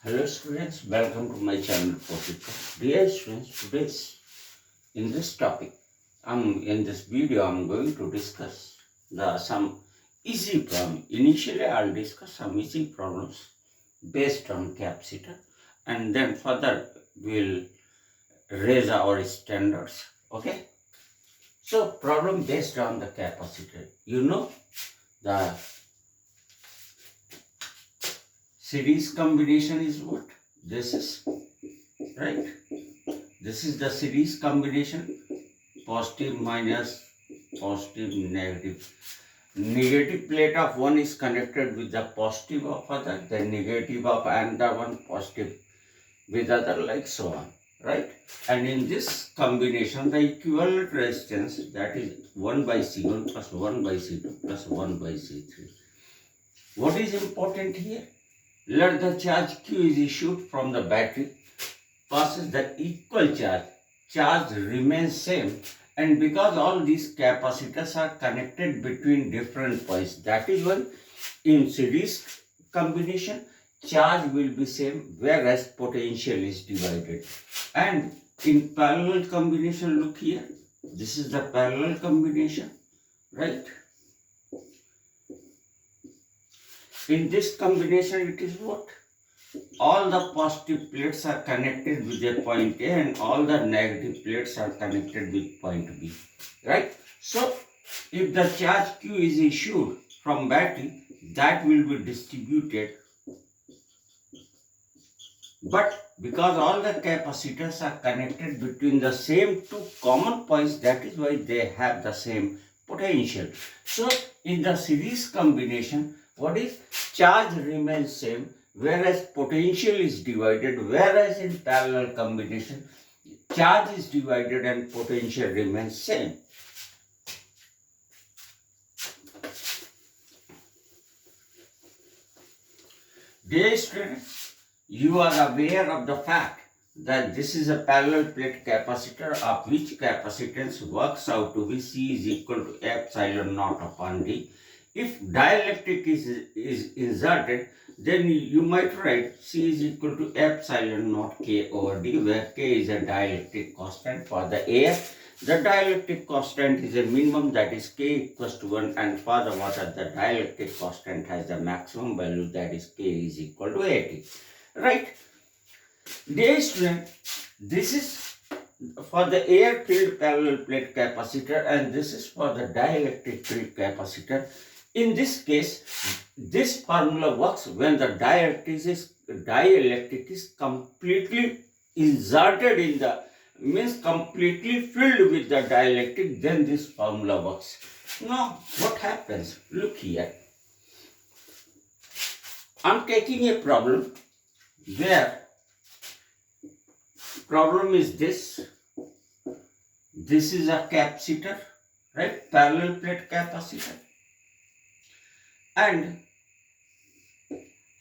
Hello students, welcome to my channel Capacitor. Dear students, in this topic, in this video, I'm going to discuss some easy problem. Initially, I'll discuss some easy problems based on capacitor, and then further we'll raise our standards. Okay. So, problem based on the capacitor. You know the series combination is what? This is, right? This is the series combination, positive minus, positive negative. Negative plate of one is connected with the positive of other, the negative of another one, positive with other, like so on, right? And in this combination, the equivalent resistance, that is 1 by C1 plus 1 by C2 plus 1 by C3. What is important here? Let the charge Q is issued from the battery, passes the equal charge, charge remains same, and because all these capacitors are connected between different points, that is why in series combination, charge will be same, whereas potential is divided. And in parallel combination, look here, this is the parallel combination, right? In this combination, it is what? All the positive plates are connected with a point A and all the negative plates are connected with point B, right? So, if the charge Q is issued from battery, that will be distributed. But because all the capacitors are connected between the same two common points, that is why they have the same potential. So, in the series combination, what is? Charge remains same, whereas potential is divided, whereas in parallel combination, charge is divided and potential remains same. Dear students, you are aware of the fact that this is a parallel plate capacitor of which capacitance works out to be C is equal to epsilon naught upon D. If dielectric is inserted, then you might write C is equal to epsilon naught K over D, where K is a dielectric constant for the air. The dielectric constant is a minimum, that is K equals to 1, and for the water, the dielectric constant has the maximum value, that is K is equal to 80. Right? Dear student, this is for the air filled parallel plate capacitor and this is for the dielectric filled capacitor. In this case, this formula works when the dielectric is completely inserted in the, means completely filled with the dielectric, then this formula works. Now, what happens? Look here. I'm taking a problem where problem is this. This is a capacitor, right? Parallel plate capacitor. And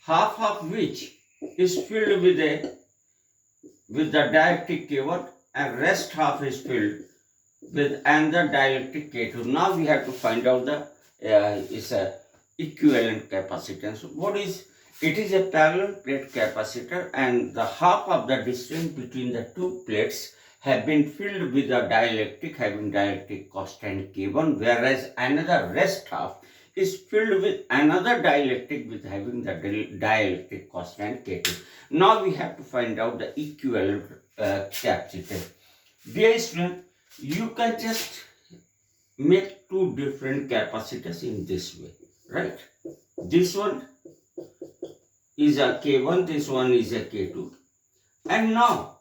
half of which is filled with the dielectric K1 and rest half is filled with another dielectric K2. Now we have to find out the equivalent capacitance. What is? It is a parallel plate capacitor and the half of the distance between the two plates have been filled with a dielectric having dielectric constant K1, whereas another rest half is filled with another dielectric with having the dielectric constant K2. Now we have to find out the equivalent capacitor. Dear student, you can just make two different capacitors in this way, right? This one is a K1, this one is a K2. And now,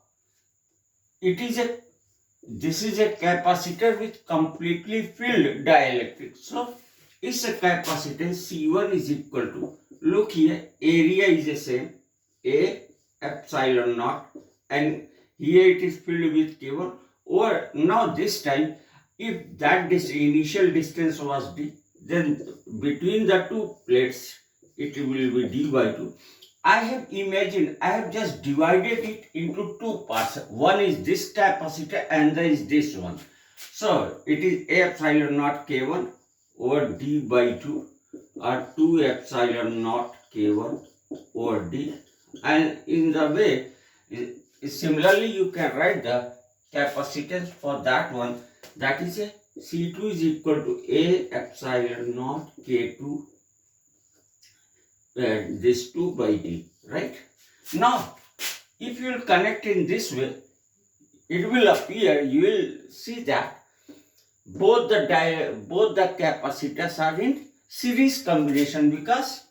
this is a capacitor with completely filled dielectric. So, its a capacitance C1 is equal to, look here, area is the same, A epsilon naught, and here it is filled with K1. Or now this time, if that initial distance was D, then between the two plates, it will be D by 2. I have just divided it into two parts. One is this capacitor and there is this one. So, it is A epsilon naught K1 over D by 2 or 2 epsilon naught K1 over D And in the way, similarly you can write the capacitance for that one. That is a C2 is equal to A epsilon naught K2 this 2 by D, right? Now, if you will connect in this way, it will appear, you will see that both the capacitors are in series combination, because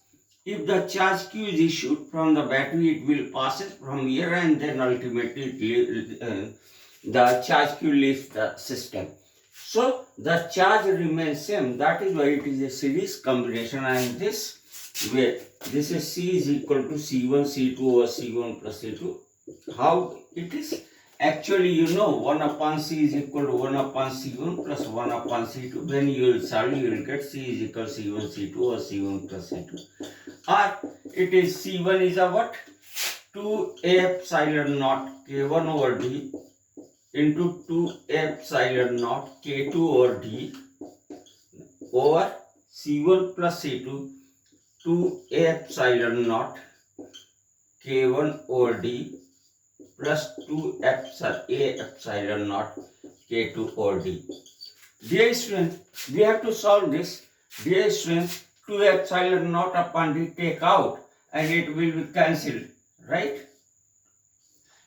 if the charge Q is issued from the battery, it will passes from here and then ultimately the charge Q leaves the system. So the charge remains same. That is why it is a series combination, and this way this is C is equal to C1 C2 over C1 plus C2. How it is? Actually, you know, 1 upon C is equal to 1 upon C1 plus 1 upon C2. When you will solve, you will get C is equal to C1 C2 or C1 plus C2. Or it is C1 is a what? 2 epsilon naught K1 over D into 2 epsilon naught K2 over D over C1 plus C2, 2 epsilon naught K1 over D plus 2 epsilon naught K2 over D. Dear students, we have to solve this. Dear students, 2 epsilon naught upon D take out and it will be cancelled, right?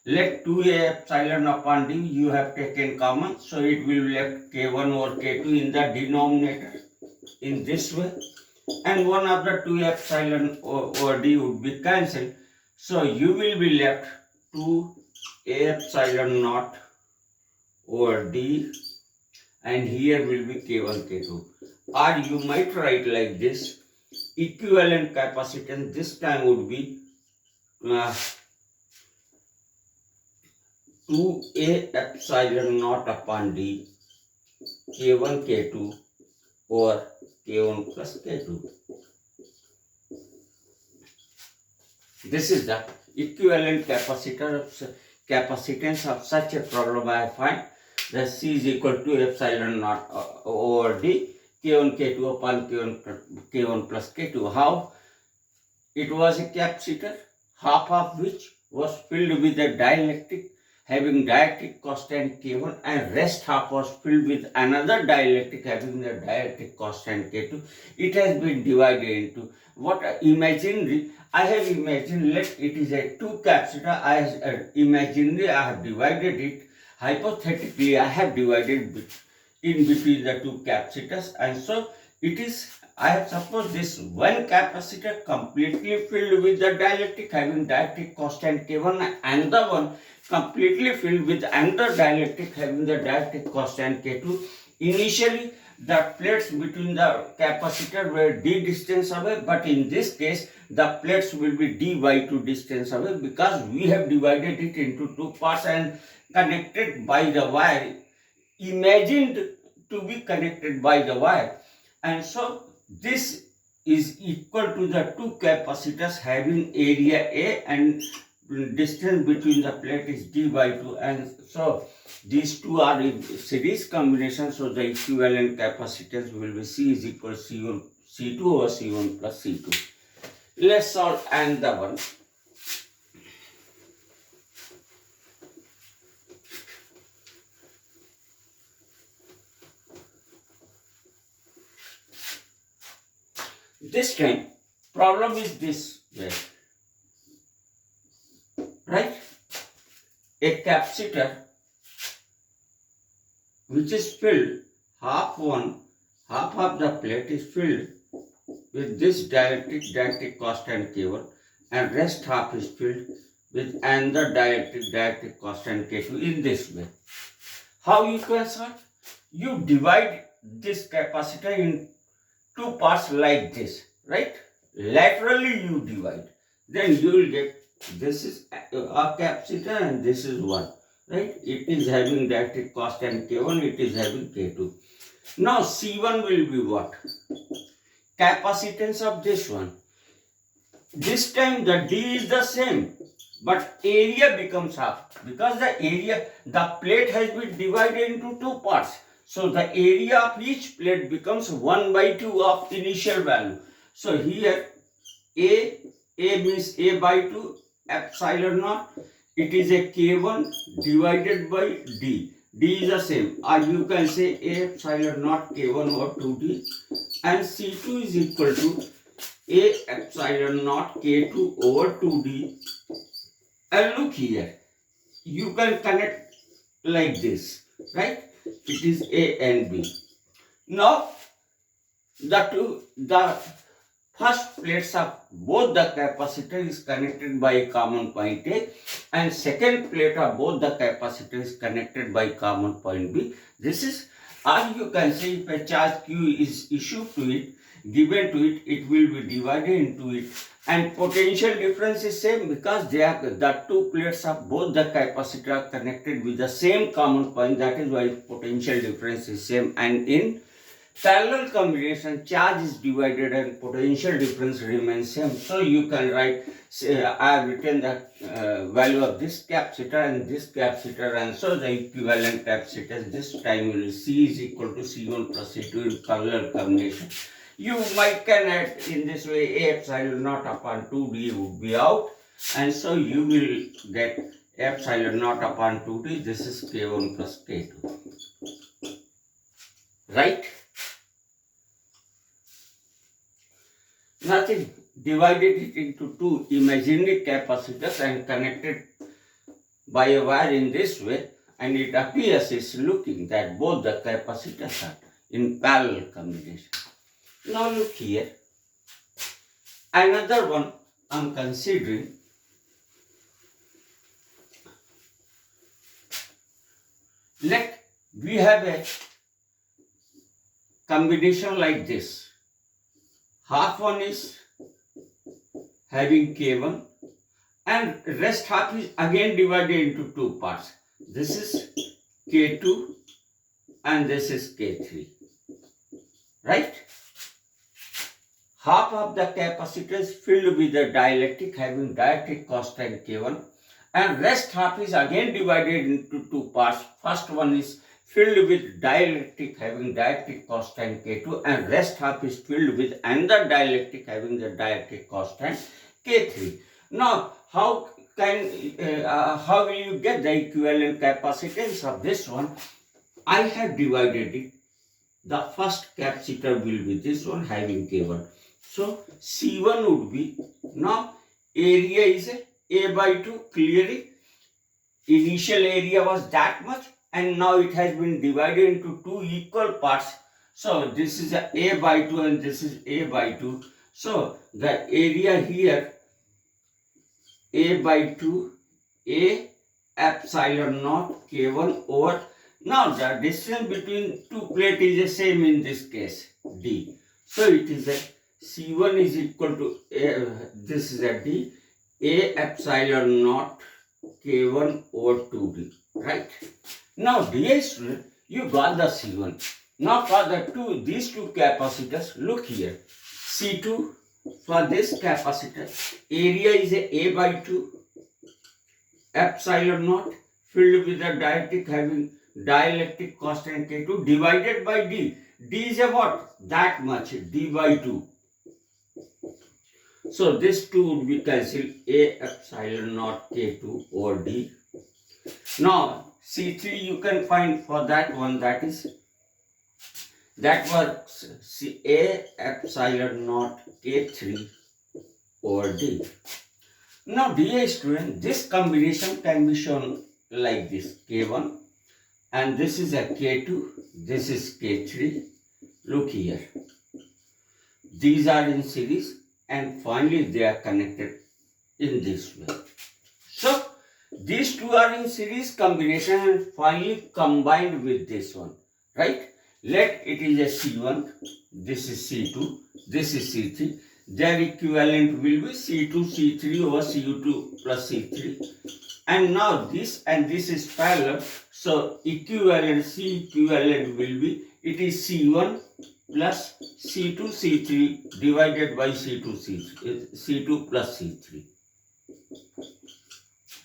Let 2 epsilon upon D you have taken common, so it will be left K1 over K2 in the denominator in this way, and one of the 2 epsilon over D would be cancelled, so you will be left 2 epsilon naught over D, and here will be K1 K2. Or you might write like this: equivalent capacitance this time would be 2A epsilon naught upon D K1 K2 or K1 plus K2. This is the equivalent capacitance of such a problem. I find that C is equal to epsilon naught over D K1 K2 upon K1 plus K2. How? It was a capacitor, half of which was filled with a dielectric having dielectric constant K1, and rest half was filled with another dielectric having the dielectric constant K2. It has been divided into what imaginary. I have imagined, let it is a 2 capacitor. Imaginary I have divided it. Hypothetically I have divided in between the 2 capacitors, and so it is, I have supposed this one capacitor completely filled with the dielectric having dielectric constant K1, and the one completely filled with another dielectric having the dielectric constant K2. Initially, the plates between the capacitor were d distance away, but in this case, the plates will be d by 2 distance away, because we have divided it into 2 parts and connected by the wire, imagined to be connected by the wire. And so, this is equal to the 2 capacitors having area A, and distance between the plate is d by 2, and so these two are in series combination, so the equivalent capacitance will be C is equal to C1 C2 over C1 plus C2. Let's solve another one. This time problem is this way, right? A capacitor which is filled, half of the plate is filled with this dielectric constant K1, and rest half is filled with another dielectric constant K2 in this way. How you can solve? You divide this capacitor in 2 parts like this, right? Laterally you divide, then you will get, this is a capacitor and this is one, right? It is having dielectric constant K1, it is having K2. Now C1 will be what? Capacitance of this one. This time the D is the same, but area becomes half, because the plate has been divided into 2 parts. So the area of each plate becomes 1 by 2 of initial value. So here A means A by 2, epsilon naught, it is a K1 divided by D. D is the same, or you can say A epsilon naught K1 over 2D, and C2 is equal to A epsilon naught K2 over 2D. And look here, you can connect like this, right? It is A and B. Now, the first plates of both the capacitor is connected by a common point A, and second plate of both the capacitor is connected by common point B. This is, or you can say, if a charge Q is issued to it, given to it, it will be divided into it, and potential difference is same because they are the two plates of both the capacitor are connected with the same common point. That is why potential difference is same, and in parallel combination, charge is divided and potential difference remains same. So you can write, say, I have written the value of this capacitor and this capacitor, and so the equivalent capacitance this time you will C is equal to C1 plus C2 in parallel combination. You might can add in this way A epsilon naught upon 2D would be out, and so you will get epsilon naught upon 2D. This is K1 plus K2. Right? Nothing. Divided it into two imaginary capacitors and connected by a wire in this way, and it appears is looking that both the capacitors are in parallel combination. Now look here. Another one I am considering. Let we have a combination like this. Half one is having K1 and rest half is again divided into two parts. This is K2 and this is K3. Right? Half of the capacitor is filled with the dielectric having dielectric constant K1, and rest half is again divided into two parts. First one is filled with dielectric having dielectric constant K2, and rest half is filled with another dielectric having the dielectric constant K3. Now, how will you get the equivalent capacitance of this one? I have divided it. The first capacitor will be this one having K1. So, C1 would be, now area is A by 2, clearly. Initial area was that much, and now it has been divided into two equal parts. So, this is A by 2 and this is A by 2. So, the area here, A by 2, A epsilon naught K1 over, now the distance between two plates is the same in this case, D. So, it is a C1 is equal to, this is a D, A epsilon naught K1 over 2D, right? Now, dear student, you got the C1. Now, for the these two capacitors, look here. C2 for this capacitor, area is A by 2, epsilon naught filled with the dielectric having dielectric constant K2 divided by D. D is a what? That much, D by 2. So, this 2 would be cancelled, A epsilon naught K2 over D. Now, C3 you can find for that one, that is, that was A epsilon naught K3 over D. Now, dear student, this combination can be shown like this, K1, and this is a K2, this is K3. Look here. These are in series, and finally they are connected in this way. So, these two are in series combination and finally combined with this one, right? Let it is a C1, this is C2, this is C3. Their equivalent will be C2, C3 over C2 plus C3. And now this and this is parallel. So, equivalent, C equivalent will be, it is C1 plus C2, C3 divided by C2, C3, C2 plus C3.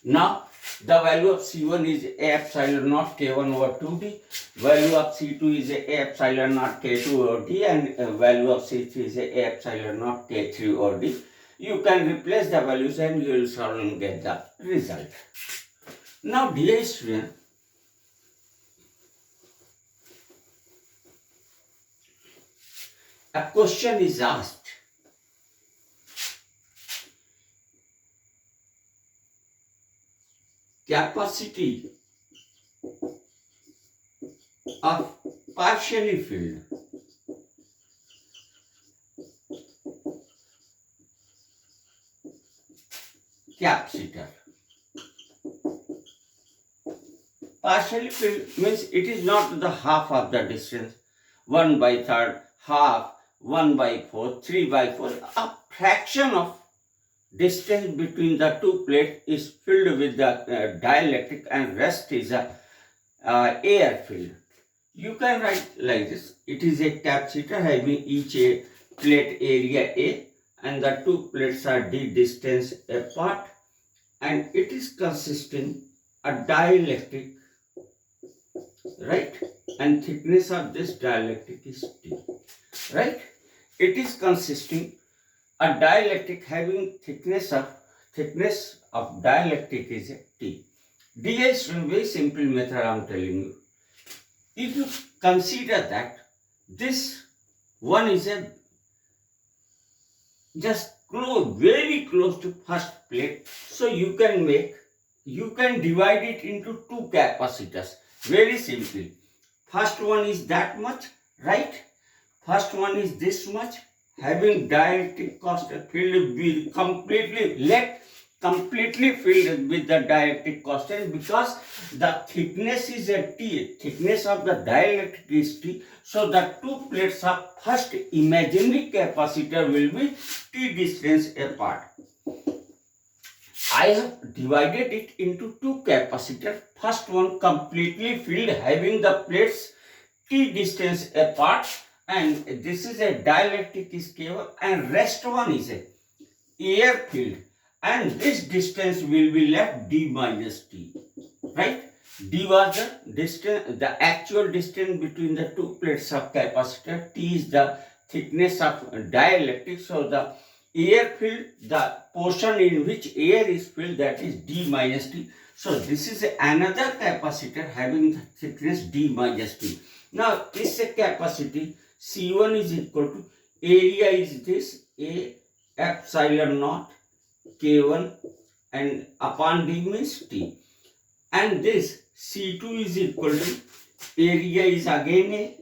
Now, the value of C1 is A epsilon naught K1 over 2D, value of C2 is A epsilon naught K2 over D, and value of C3 is A epsilon naught K3 over D. You can replace the values and you will solve and get the result. Now, dear student, a question is asked. Capacity of partially filled capacitor. Partially filled means it is not the half of the distance, 1 by third, half, 1 by fourth, 3 by fourth. A fraction of distance between the two plates is filled with the dielectric and rest is air filled. You can write like this. It is a capacitor having each a plate area A and the two plates are d distance apart, and it is consisting a dielectric, right? And thickness of this dielectric is T, right? It is consisting a dielectric having thickness of dielectric is a T. Dear student, very simple method I am telling you. If you consider that this one is a just very close to first plate, so you can divide it into two capacitors. Very simple. First one is that much, right? First one is this much, having dielectric constant filled with completely filled with the dielectric constant, because the thickness is a T, thickness of the dielectric is T, so the two plates of first imaginary capacitor will be T distance apart. I have divided it into two capacitors. First one completely filled having the plates T distance apart, and this is a dielectric is K1, and rest one is a air filled, and this distance will be left d minus t, right? D was the distance, the actual distance between the two plates of capacitor. T is the thickness of dielectric, so the air filled, the portion in which air is filled, that is d minus t. So this is another capacitor having the thickness d minus t. Now this capacity C1 is equal to, area is this A epsilon naught K1 and upon d means T, and this C2 is equal to, area is again A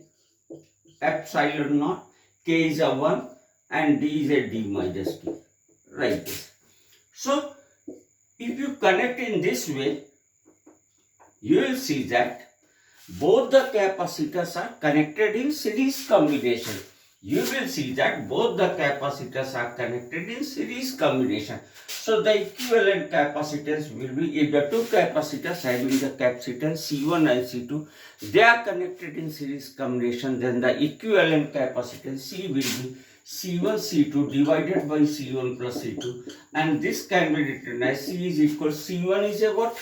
epsilon naught, K is a 1 and D is a d minus T, like this. So if you connect in this way, you will see that both the capacitors are connected in series combination. You will see that both the capacitors are connected in series combination. So the equivalent capacitance will be, if the two capacitors having the capacitance C1 and C2, they are connected in series combination, then the equivalent capacitance C will be C1 C2 divided by C1 plus C2, and this can be written as C is equal, C1 is a what?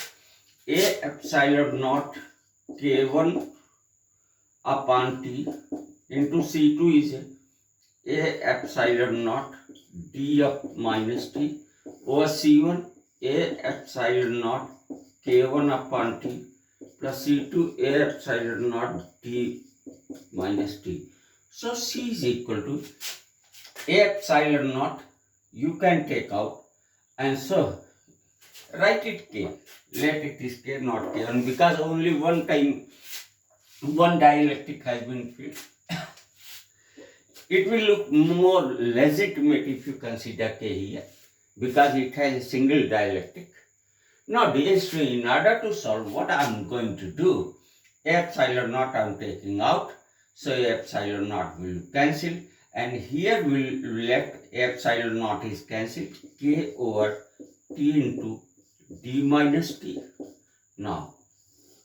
A epsilon naught K1 upon T into C2 is A epsilon naught D of minus T over C1 A epsilon naught K1 upon T plus C2 A epsilon naught D minus T. So C is equal to A epsilon naught, you can take out, and so write it K. Let it is K, not K1, because only one time one dielectric has been filled. It will look more legitimate if you consider K here, because it has a single dielectric. Now dear student, in order to solve, what I am going to do, epsilon naught I am taking out, so epsilon naught will cancel, and here will left epsilon naught is cancelled, K over T into d minus T. Now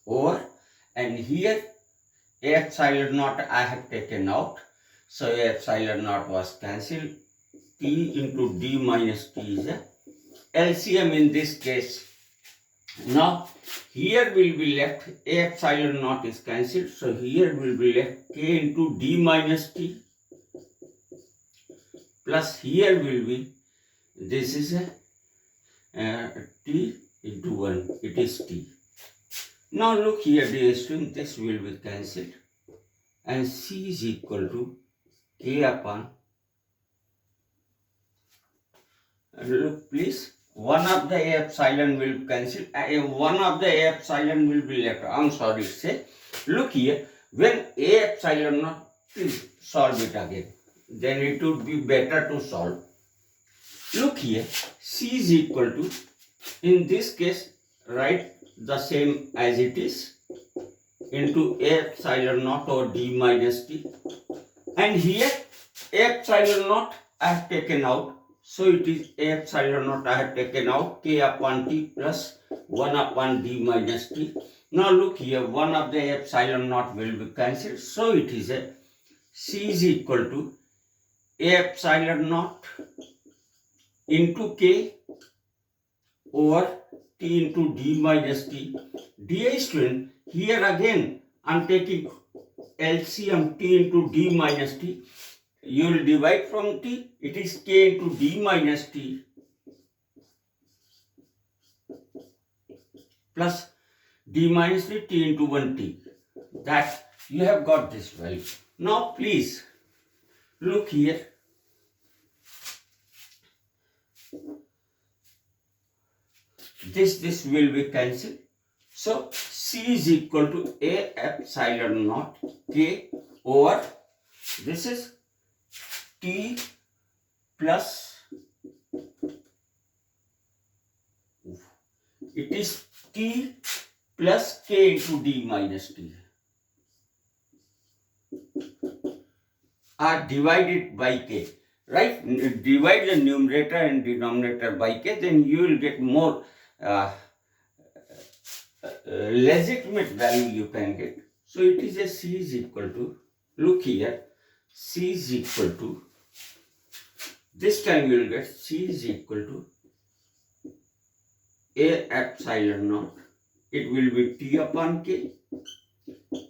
over, and here epsilon naught I have taken out, so epsilon naught was cancelled, T into d minus T is a LCM in this case. Now here will be left epsilon naught is cancelled, so here will be left K into d minus T, plus here will be This is a T into 1. It is T. Now look here, dear student, this will be cancelled. And C is equal to K upon. Look, please. One of the epsilon will cancel. One of the epsilon will be left. I'm sorry to say. Look here. When A epsilon naught, please solve it again. Then it would be better to solve. Look here. C is equal to, in this case, write the same as it is, into A epsilon naught or D minus T. And here, A epsilon naught I have taken out. So it is A epsilon naught I have taken out, K upon T plus 1 upon D minus T. Now look here, one of the epsilon naught will be cancelled. So it is a C is equal to A epsilon naught into K over T into D minus T. Dear student, here again I am taking LCM T into D minus T. You will divide from T, it is K into D minus T plus D minus T into 1T. That you have got this value. Now please look here. This will be cancelled. So C is equal to A epsilon naught K over, this is T plus, it is T plus K into D minus T are divided by K, right? Divide the numerator and denominator by K, then you will get more legitimate value you can get. So it is a C is equal to, look here, C is equal to, this time you will get C is equal to A epsilon naught. It will be T upon K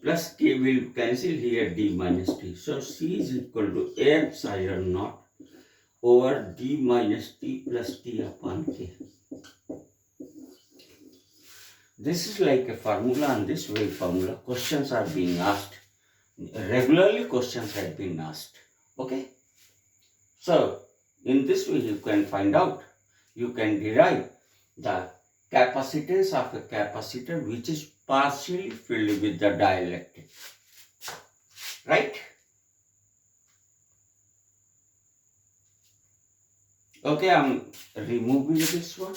plus K will cancel here, D minus T. So C is equal to A epsilon naught over D minus T plus T upon K. This is like a formula, and this way formula questions are being asked. Regularly questions have been asked. Okay. So in this way you can find out, you can derive the capacitance of a capacitor which is partially filled with the dielectric. Right? Okay, I'm removing this one.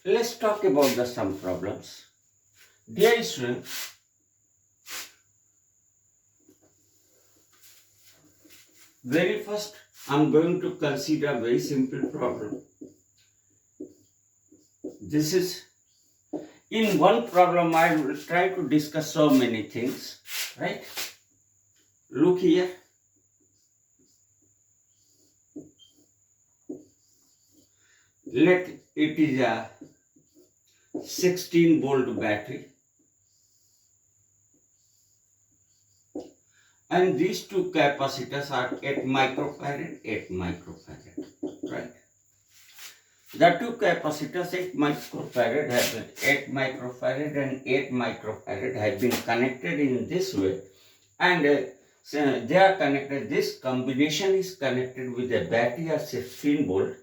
Let's talk about the some problems. Dear students, very first I am going to consider a very simple problem. This is, in one problem I will try to discuss so many things, right? Look here. Let it is a 16 volt battery, and these two capacitors are 8 microfarad, 8 microfarad, right? The two capacitors 8 microfarad have been 8 microfarad and 8 microfarad have been connected in this way, and so they are connected. This combination is connected with a battery of 16 volt.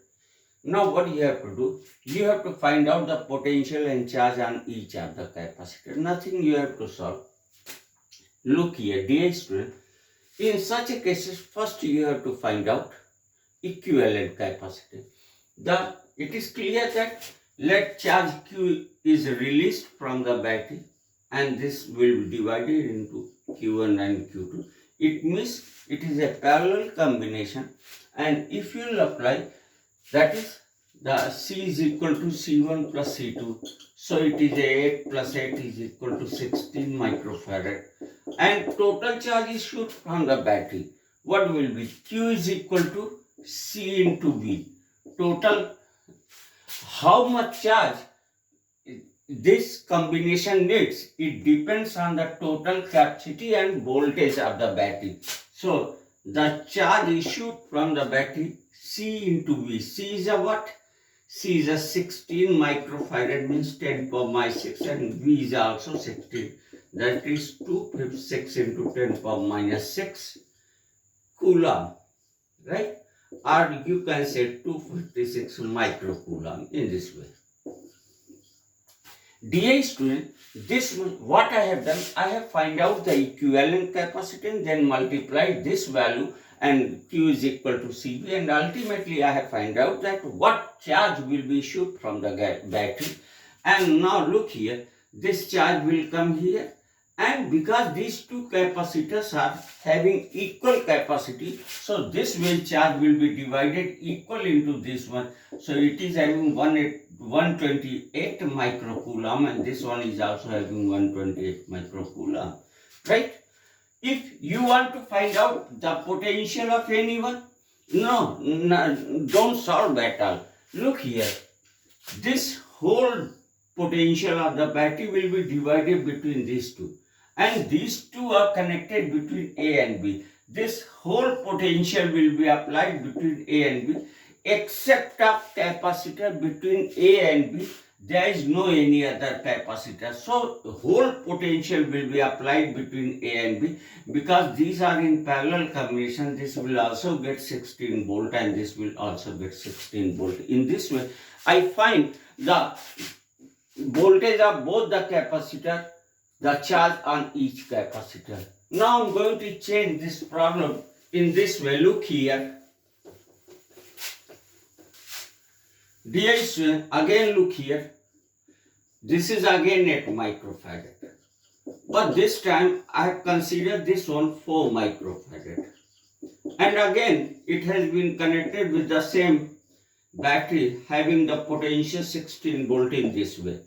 Now what you have to do, you have to find out the potential and charge on each of the capacitor. Nothing you have to solve. Look here, dear student, in such a cases, first you have to find out equivalent capacitance. It is clear that let charge Q is released from the battery, and this will be divided into Q1 and Q2. It means it is a parallel combination, and if you will apply, that is, the C is equal to C1 plus C2. So it is 8 plus 8 is equal to 16 microfarad. And total charge is shoot from the battery. What will be? Q is equal to C into V. Total, how much charge this combination needs, it depends on the total capacity and voltage of the battery. So the charge issued from the battery C into V. C is a what? C is a 16 microfarad, means 10 power minus 6, and V is also 16. That is 256 into 10 power minus 6 coulomb, right? Or you can say 256 microcoulomb in this way. Dear student, this what I have done, I have find out the equivalent capacitance, then multiply this value and Q is equal to CV, and ultimately I have find out that what charge will be issued from the battery. And now look here, this charge will come here, and because these two capacitors are having equal capacity, so this charge will be divided equal into this one. So it is having 128 microcoulomb, and this one is also having 128 microcoulomb, right? If you want to find out the potential of anyone, no, don't solve at all. Look here, this whole potential of the battery will be divided between these two, and these two are connected between A and B. This whole potential will be applied between A and B, except of capacitor between A and B. There is no any other capacitor. So whole potential will be applied between A and B, because these are in parallel combination. This will also get 16 volt and this will also get 16 volt. In this way, I find the voltage of both the capacitor, the charge on each capacitor. Now I'm going to change this problem in this way. Look here. Dear student, again look here. This is again 8 microfarad. But this time I have considered this one 4 microfarad. And again it has been connected with the same battery having the potential 16 volt in this way.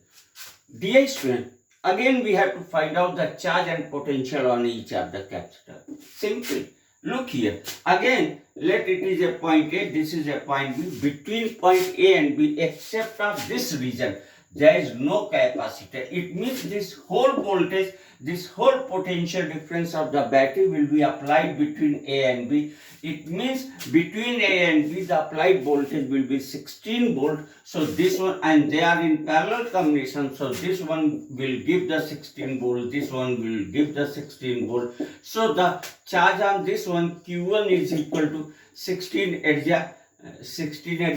Dear student, again we have to find out the charge and potential on each of the capacitor. Simple. Look here. Again, let it is a point A, this is a point B. Between point A and B, except of this region, there is no capacitor. It means this whole voltage, this whole potential difference of the battery will be applied between A and B. It means between A and B, the applied voltage will be 16 volt. So this one, and they are in parallel combination. So this one will give the 16 volt, this one will give the 16 volt. So the charge on this one, Q1 is equal to 16 at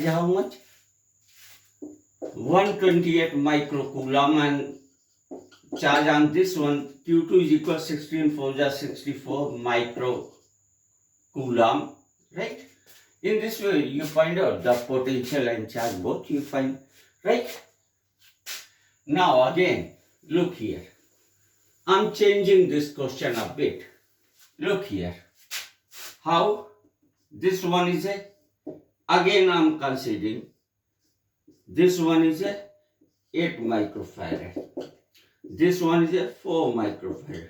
how much? 128 microcoulomb, and charge on this one, Q2 is equal to 16 4 64 microcoulomb, right? In this way, you find out the potential and charge both you find, right? Now again, look here. I'm changing this question a bit. Look here. How? This one is a, again I'm considering, this one is a 8 microfarad. This one is a 4 microfarad.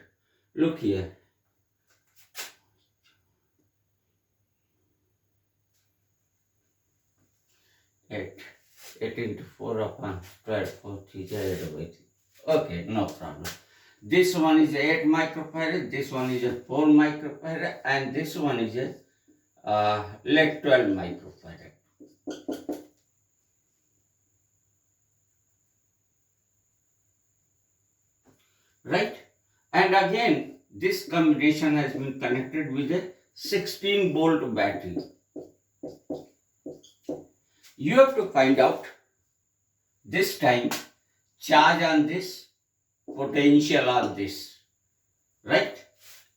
Look here. Eight into 4 upon 12, 4, 3, 8. Okay, no problem. This one is 8 microfarad, this one is a 4 microfarad, and this one is a 12 microfarad. Right? And again, this combination has been connected with a 16 volt battery. You have to find out this time charge on this, potential on this, right?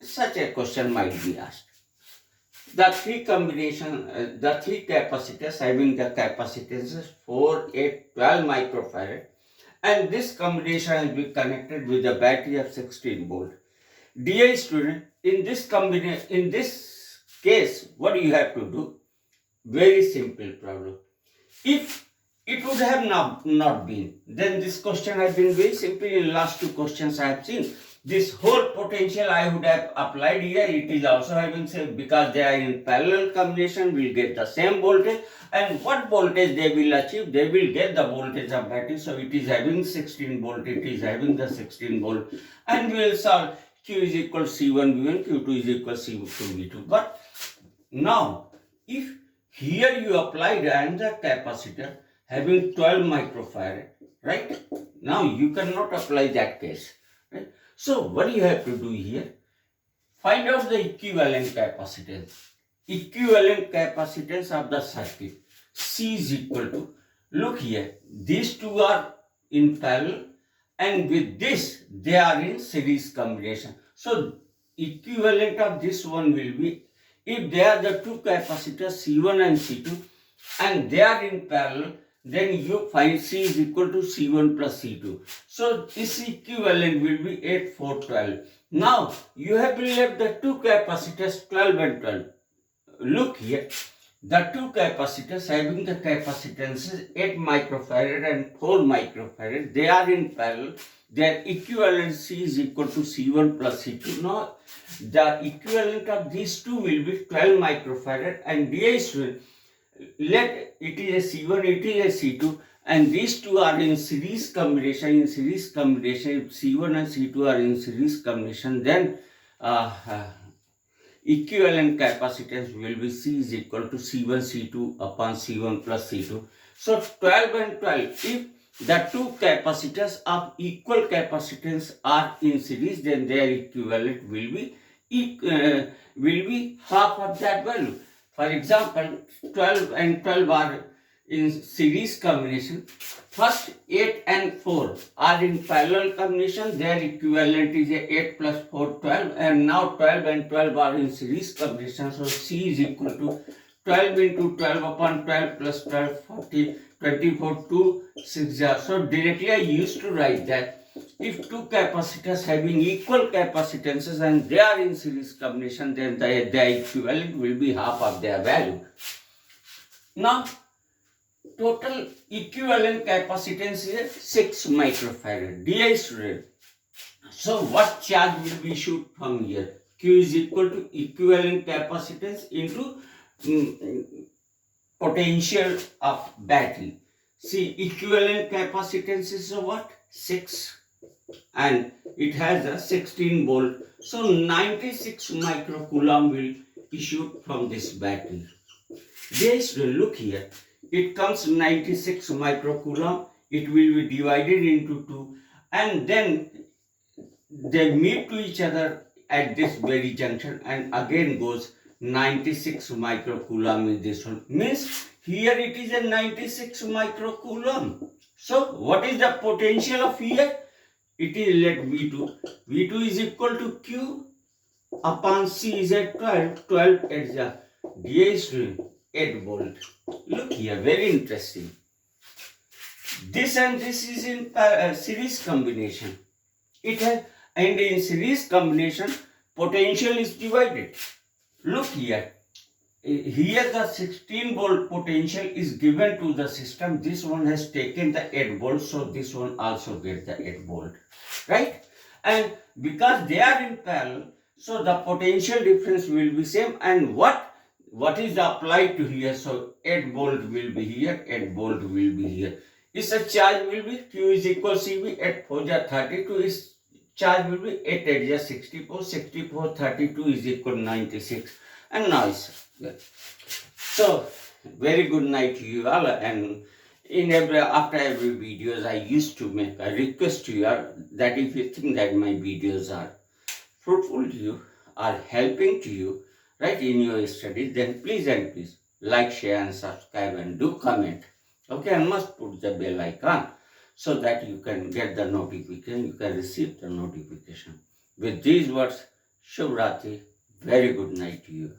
Such a question might be asked. The three capacitors having the capacitances 4, 8, 12 microfarad, and this combination has been connected with a battery of 16 volt. Dear student, in this case, what do you have to do? Very simple problem. If it would have not been, then this question has been very simple. In the last two questions I have seen, this whole potential I would have applied here. It is also having same, because they are in parallel combination, will get the same voltage. And what voltage they will achieve? They will get the voltage of battery. So it is having 16 volt. It is having the 16 volt. And we will solve Q is equal C1 V1, Q2 is equal C2 V2. But now, if here you applied another capacitor having 12 microfarad, right? Now you cannot apply that case, right? So what you have to do here? Find out the equivalent capacitance. Equivalent capacitance of the circuit. C is equal to, look here, these two are in parallel, and with this they are in series combination. So equivalent of this one will be, if they are the two capacitors C1 and C2 and they are in parallel, then you find C is equal to C1 plus C2. So this equivalent will be 8, 4, 12. Now you have left the two capacitors 12 and 12. Look here, the two capacitors having the capacitances 8 microfarad and 4 microfarad, they are in parallel. Their equivalent C is equal to C1 plus C2. Now the equivalent of these two will be 12 microfarad, and DI student, let it is a C1, it is a C2, and these two are in series combination. In series combination, if C1 and C2 are in series combination, then equivalent capacitance will be C is equal to C1 C2 upon C1 plus C2. So 12 and 12, if the two capacitors of equal capacitance are in series, then their equivalent will be half of that value. For example, 12 and 12 are in series combination. First 8 and 4 are in parallel combination. Their equivalent is 8 plus 4, 12. And now 12 and 12 are in series combination. So C is equal to 12 into 12 upon 12 plus 12, 40, 24, 2, 6. So directly I used to write that if two capacitors having equal capacitances and they are in series combination, then the equivalent will be half of their value. Now, total equivalent capacitance is 6 microfarad. DI student. So what charge will be issued from here? Q is equal to equivalent capacitance into potential of battery. See, equivalent capacitance is what? 6. And it has a 16 volt. So 96 microcoulomb will issue from this battery. This will look here. It comes 96 microcoulomb. It will be divided into 2, and then they meet to each other at this very junction, and again goes 96 microcoulomb in this one. Means here it is a 96 microcoulomb. So what is the potential of here? It is, let V2. V2 is equal to Q upon C is at 12. 12 at the DI string 8 volt. Look here, very interesting. This and this is in series combination. It has, and in series combination, potential is divided. Look here. Here the 16 volt potential is given to the system. This one has taken the 8 volt, so this one also gets the 8 volt, right? And because they are in parallel, so the potential difference will be same. And what is applied to here? So 8 volt will be here, 8 volt will be here. Its charge will be Q is equal CV, 8 4 32. Its charge will be 8 8 64, 64 32 is equal 96. And now it's well. So very good night to you all. And after every videos I used to make a request to you that if you think that my videos are fruitful to you, are helping to you, right, in your studies, then please and please like, share and subscribe, and do comment. Okay, and must put the bell icon so that you can get the notification, you can receive the notification. With these words, Shubh Ratri, very good night to you.